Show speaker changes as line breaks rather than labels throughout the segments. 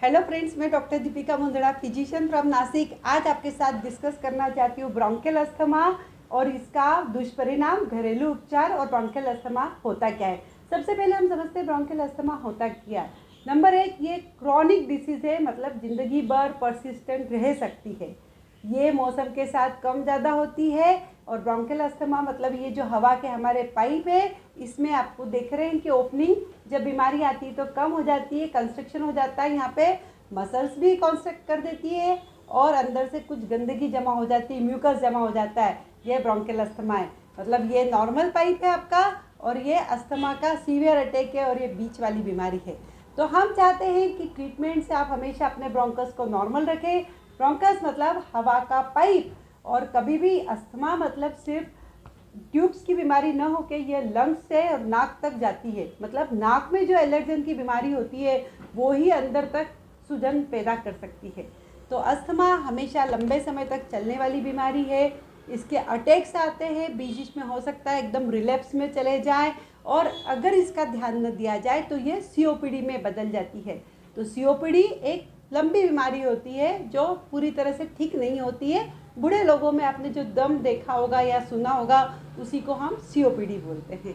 Hello friends, मैं doctor Deepika Mundada, physician from Nashik. आज आपके साथ डिस्कस करना चाहती हूँ ब्रोंकियल अस्थमा और इसका दुष्परिणाम, घरेलू उपचार और ब्रोंकियल अस्थमा होता क्या है। सबसे पहले हम समझते हैं ब्रोंकियल अस्थमा होता क्या है। नंबर एक, ये क्रॉनिक डिसीज़ है, मतलब ज़िंदगी भर परसिस्टेंट रह सकती है। ये मौसम के साथ कम ज़्यादा होती है। और ब्रोंकियल अस्थमा मतलब ये जो हवा के हमारे पाइप है, इसमें आपको देख रहे हैं कि ओपनिंग जब बीमारी आती है तो कम हो जाती है, कंस्ट्रक्शन हो जाता है, यहाँ पे मसल्स भी कॉन्स्ट्रक्ट कर देती है और अंदर से कुछ गंदगी जमा हो जाती है, म्यूकस जमा हो जाता है। ये ब्रोंकियल अस्थमा है। मतलब ये नॉर्मल पाइप है आपका और ये अस्थमा का सीवियर अटैक है और ये बीच वाली बीमारी है। तो हम चाहते हैं कि ट्रीटमेंट से आप हमेशा अपने ब्रोंकस को नॉर्मल रखें। ब्रोंकस मतलब हवा का पाइप। और कभी भी अस्थमा मतलब सिर्फ ट्यूब्स की बीमारी न हो के ये लंग्स से और नाक तक जाती है। मतलब नाक में जो एलर्जन की बीमारी होती है वो ही अंदर तक सूजन पैदा कर सकती है। तो अस्थमा हमेशा लंबे समय तक चलने वाली बीमारी है। इसके अटैक्स आते हैं, बीच बीच में हो सकता है एकदम रिलैप्स में चले जाए और अगर इसका ध्यान न दिया जाए तो ये सीओपीडी में बदल जाती है। तो सीओपीडी एक लंबी बीमारी होती है जो पूरी तरह से ठीक नहीं होती है। बूढ़े लोगों में आपने जो दम देखा होगा या सुना होगा, उसी को हम सीओपीडी बोलते हैं।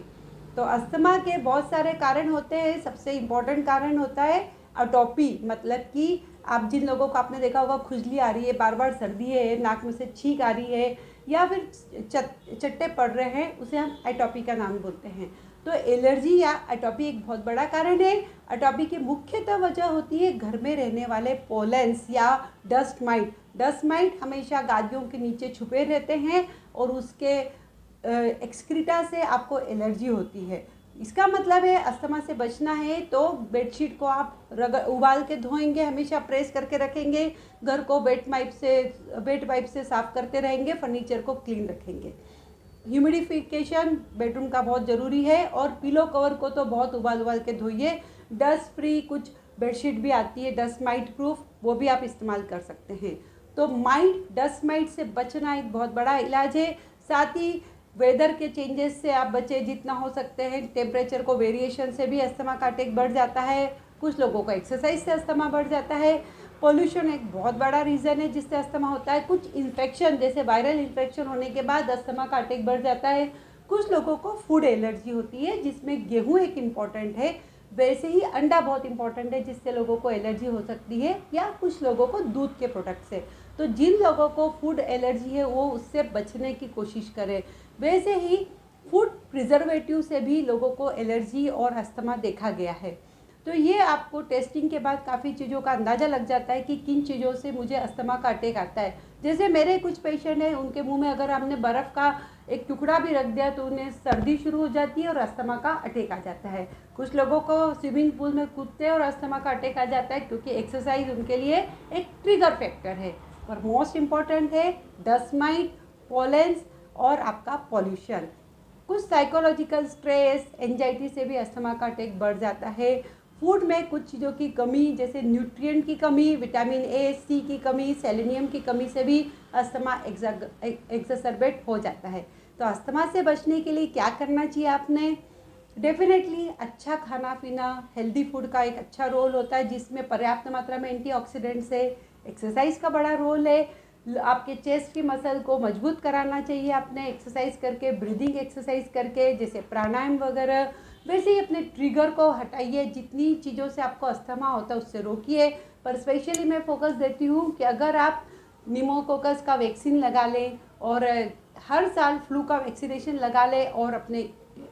तो अस्थमा के बहुत सारे कारण होते हैं। सबसे इम्पोर्टेंट कारण होता है अटोपी, मतलब कि आप जिन लोगों को आपने देखा होगा खुजली आ रही है, बार बार सर्दी है, नाक में से छींक आ रही है या फिर चट्टे पड़ रहे हैं, उसे हम एटोपी का नाम बोलते हैं। तो एलर्जी या एटोपी एक बहुत बड़ा कारण है। एटोपी की मुख्यतः वजह होती है घर में रहने वाले पोलेंस या डस्ट माइट। डस्ट माइट हमेशा गादियों के नीचे छुपे रहते हैं और उसके एक्सक्रीटा से आपको एलर्जी होती है। इसका मतलब है अस्थमा से बचना है तो बेडशीट को आप उबाल के धोएंगे, हमेशा प्रेस करके रखेंगे, घर को वेट वाइप से साफ करते रहेंगे, फर्नीचर को क्लीन रखेंगे। ह्यूमिडिफिकेशन बेडरूम का बहुत ज़रूरी है और पिलो कवर को तो बहुत उबाल के धोइए। डस्ट फ्री कुछ बेडशीट भी आती है डस्ट माइट प्रूफ, वो भी आप इस्तेमाल कर सकते हैं। तो डस्ट माइट से बचना एक बहुत बड़ा इलाज है। साथ ही वेदर के चेंजेस से आप बचे जितना हो सकते हैं। टेम्परेचर को वेरिएशन से भी अस्थमा का अटैक बढ़ जाता है। कुछ लोगों को एक्सरसाइज से अस्थमा बढ़ जाता है। पोल्यूशन एक बहुत बड़ा रीज़न है जिससे अस्थमा होता है। कुछ इन्फेक्शन जैसे वायरल इन्फेक्शन होने के बाद अस्थमा का अटैक बढ़ जाता है। कुछ लोगों को फूड एलर्जी होती है जिसमें गेहूँ एक इम्पॉर्टेंट है। वैसे ही अंडा बहुत इंपॉर्टेंट है जिससे लोगों को एलर्जी हो सकती है, या कुछ लोगों को दूध के प्रोडक्ट से। तो जिन लोगों को फूड एलर्जी है वो उससे बचने की कोशिश करें। वैसे ही फूड प्रिजर्वेटिव से भी लोगों को एलर्जी और अस्थमा देखा गया है। तो ये आपको टेस्टिंग के बाद काफ़ी चीज़ों का अंदाज़ा लग जाता है कि किन चीज़ों से मुझे अस्थमा का अटैक आता है। जैसे मेरे कुछ पेशेंट हैं, उनके मुंह में अगर हमने बर्फ़ का एक टुकड़ा भी रख दिया तो उन्हें सर्दी शुरू हो जाती है और अस्थमा का अटैक आ जाता है। कुछ लोगों को स्विमिंग पूल में कूदते हैं और अस्थमा का अटैक आ जाता है क्योंकि एक्सरसाइज उनके लिए एक ट्रिगर फैक्टर है। पर मोस्ट इम्पॉर्टेंट है डस्ट माइट, पोलेंस और आपका पॉल्यूशन। कुछ साइकोलॉजिकल स्ट्रेस, एंजाइटी से भी अस्थमा का अटैक बढ़ जाता है। फूड में कुछ चीज़ों की कमी जैसे न्यूट्रिएंट की कमी, विटामिन ए सी की कमी, सेलेनियम की कमी से भी अस्थमा एक्सरबेट हो जाता है। तो अस्थमा से बचने के लिए क्या करना चाहिए आपने? डेफिनेटली अच्छा खाना पीना, हेल्दी फूड का एक अच्छा रोल होता है जिसमें पर्याप्त मात्रा में एंटीऑक्सीडेंट्स है। एक्सरसाइज का बड़ा रोल है। आपके चेस्ट की मसल को मजबूत कराना चाहिए आपने एक्सरसाइज करके, ब्रीदिंग एक्सरसाइज करके, जैसे प्राणायाम वगैरह। वैसे ही अपने ट्रिगर को हटाइए, जितनी चीज़ों से आपको अस्थमा होता है उससे रोकिए। पर स्पेशली मैं फोकस देती हूँ कि अगर आप निमोकोकस का वैक्सीन लगा लें और हर साल फ्लू का वैक्सीनेशन लगा लें और अपने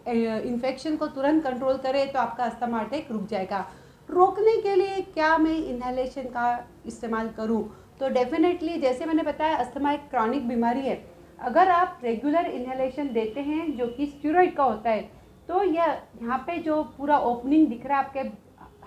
इन्फेक्शन को तुरंत कंट्रोल करें तो आपका अस्थमा अटैक रुक जाएगा। रोकने के लिए क्या मैं इन्हेलेशन का इस्तेमाल करूं? तो डेफिनेटली जैसे मैंने बताया अस्थमा एक क्रॉनिक बीमारी है। अगर आप रेगुलर इन्हेलेशन देते हैं जो कि स्टेरॉइड का होता है, तो यह यहाँ पे जो पूरा ओपनिंग दिख रहा है आपके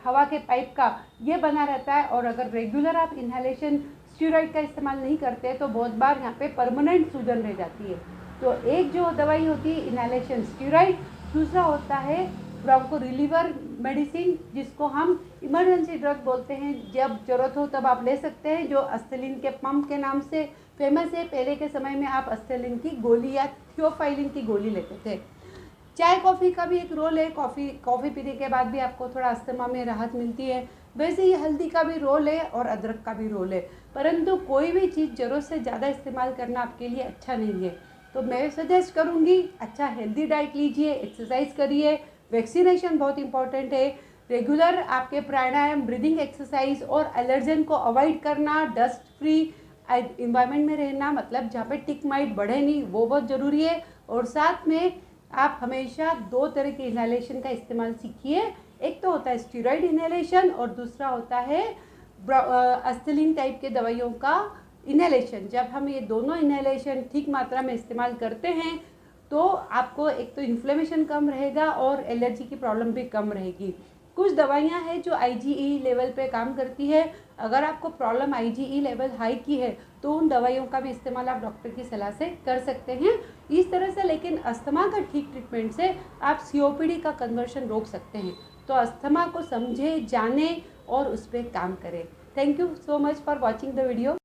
हवा के पाइप का, ये बना रहता है। और अगर रेगुलर आप इन्हेलेशन स्टेरॉइड का इस्तेमाल नहीं करते तो बहुत बार यहाँ पे परमानेंट सूजन रह जाती है। तो एक जो दवाई होती है इन्हेलेशन स्टेरॉइड, दूसरा होता है ब्रोंको रिलीवर मेडिसिन जिसको हम इमरजेंसी ड्रग बोलते हैं। जब ज़रूरत हो तब आप ले सकते हैं, जो अस्थेलिन के पंप के नाम से फेमस है। पहले के समय में आप अस्थेलिन की गोली या थियोफाइलिन की गोली लेते थे। चाय कॉफ़ी का भी एक रोल है। कॉफ़ी पीने के बाद भी आपको थोड़ा अस्थमा में राहत मिलती है। वैसे ही हल्दी का भी रोल है और अदरक का भी रोल है, परंतु कोई भी चीज़ ज़रूरत से ज़्यादा इस्तेमाल करना आपके लिए अच्छा नहीं है। तो मैं सजेस्ट करूँगी अच्छा हेल्दी डाइट लीजिए, एक्सरसाइज करिए, वैक्सीनेशन बहुत इंपॉर्टेंट है, रेगुलर आपके प्राणायाम, ब्रीदिंग एक्सरसाइज और एलर्जन को अवॉइड करना, डस्ट फ्री इन्वायरमेंट में रहना, मतलब जहाँ पे टिक माइट बढ़े नहीं, वो बहुत ज़रूरी है। और साथ में आप हमेशा 2 तरह के इनहेलेशन का इस्तेमाल सीखिए। एक तो होता है स्टीरॉयड इनहेलेशन और दूसरा होता है अस्थलिन टाइप के दवाइयों का इनहेलेशन। जब हम ये दोनों इनहेलेशन ठीक मात्रा में इस्तेमाल करते हैं तो आपको एक तो इन्फ्लेमेशन कम रहेगा और एलर्जी की प्रॉब्लम भी कम रहेगी। कुछ दवाइयाँ हैं जो IgE लेवल पे काम करती है। अगर आपको प्रॉब्लम IgE लेवल हाई की है तो उन दवाइयों का भी इस्तेमाल आप डॉक्टर की सलाह से कर सकते हैं इस तरह से। लेकिन अस्थमा का ठीक ट्रीटमेंट से आप COPD का कन्वर्शन रोक सकते हैं। तो अस्थमा को समझे, जाने और उस पर काम करें। Thank you so much for watching the video.